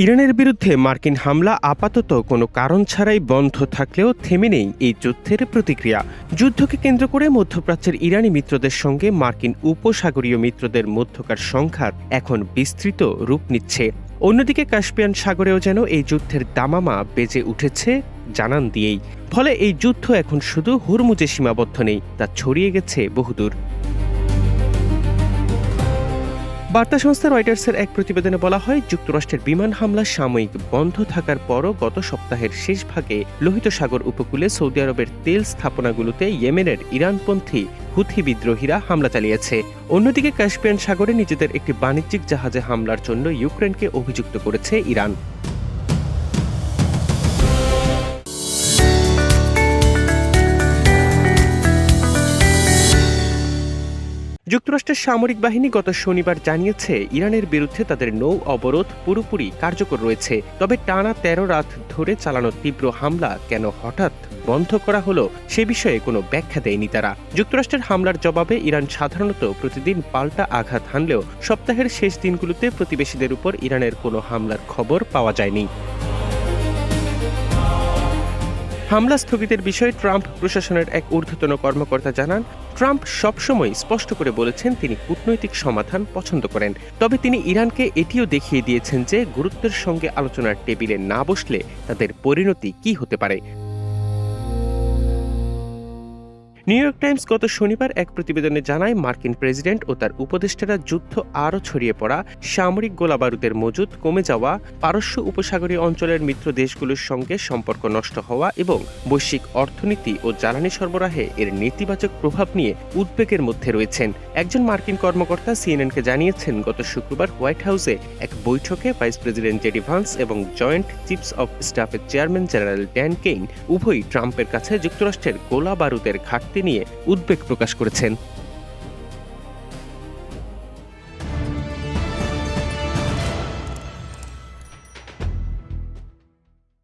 ইরানের বিরুদ্ধে মার্কিন হামলা আপাতত কোনো কারণ ছাড়াই বন্ধ থাকলেও থেমে নেই এই যুদ্ধের প্রতিক্রিয়া। যুদ্ধকে কেন্দ্র করে মধ্যপ্রাচ্যের ইরানি মিত্রদের সঙ্গে মার্কিন উপসাগরীয় মিত্রদের মধ্যকার সংঘাত এখন বিস্তৃত রূপ নিচ্ছে। অন্যদিকে কাস্পিয়ান সাগরেও যেন এই যুদ্ধের দামামা বেজে উঠেছে জানান দিয়েই। ফলে এই যুদ্ধ এখন শুধু হুরমুজে সীমাবদ্ধ নেই, তা ছড়িয়ে গেছে বহুদূর। বার্তা সংস্থা রয়টার্সের এক প্রতিবেদনে বলা হয়, যুক্তরাষ্ট্রের বিমান হামলা সাময়িক বন্ধ থাকার পরও গত সপ্তাহের শেষ ভাগে লোহিত সাগর উপকূলে সৌদি আরবের তেল স্থাপনাগুলোতে ইয়েমেনের ইরানপন্থী হুথি বিদ্রোহীরা হামলা চালিয়েছে। অন্যদিকে কাস্পিয়ান সাগরে নিজেদের একটি বাণিজ্যিক জাহাজে হামলার জন্য ইউক্রেনকে অভিযুক্ত করেছে ইরান। যুক্তরাষ্ট্রের সামরিক বাহিনী গত শনিবার জানিয়েছে, ইরানের বিরুদ্ধে তাদের নৌ অবরোধ পুরোপুরি কার্যকর রয়েছে। তবে টানা ১৩ রাত ধরে চালানো তীব্র হামলা কেন হঠাৎ বন্ধ করা হলো সে বিষয়ে কোনো ব্যাখ্যা দেয়নি তারা। যুক্তরাষ্ট্রের হামলার জবাবে ইরান সাধারণত প্রতিদিন পাল্টা আঘাত হানলেও সপ্তাহের শেষ দিনগুলোতে প্রতিবেশীদের উপর ইরানের কোনো হামলার খবর পাওয়া যায়নি। হামলা স্থগিতের বিষয়ে ট্রাম্প প্রশাসনের এক ঊর্ধ্বতন কর্মকর্তা জানান, ট্রাম্প সবসময় স্পষ্ট করে বলেছেন তিনি কূটনৈতিক সমাধান পছন্দ করেন। তবে তিনি ইরানকে এটিও দেখিয়ে দিয়েছেন যে গুরুত্বের সঙ্গে আলোচনার টেবিলে না বসলে তাদের পরিণতি কী হতে পারে। নিউ ইয়র্ক টাইমস গত শনিবার এক প্রতিবেদনে জানায়, মার্কিন প্রেসিডেন্ট ও তার উপদেষ্টারা যুদ্ধ আরও ছড়িয়ে পড়া, সামরিক গোলাবারুদের মজুত কমে যাওয়া, পারস্য উপসাগরীয় অঞ্চলের মিত্র দেশগুলোর সঙ্গে সম্পর্ক নষ্ট হওয়া এবং বৈশ্বিক অর্থনীতি ও জ্বালানি সরবরাহে এর নেতিবাচক প্রভাব নিয়ে উদ্বেগের মধ্যে রয়েছেন। একজন মার্কিন কর্মকর্তা সিএনএনকে জানিয়েছেন, গত শুক্রবার হোয়াইট হাউসে এক বৈঠকে ভাইস প্রেসিডেন্ট জেডি ভান্স এবং জয়েন্ট চিফস অব স্টাফের চেয়ারম্যান জেনারেল ড্যান কেইন উভয়ই ট্রাম্পের কাছে যুক্তরাষ্ট্রের গোলা বারুদের ঘাটতি নিয়ে উদ্বেগ প্রকাশ করেছেন।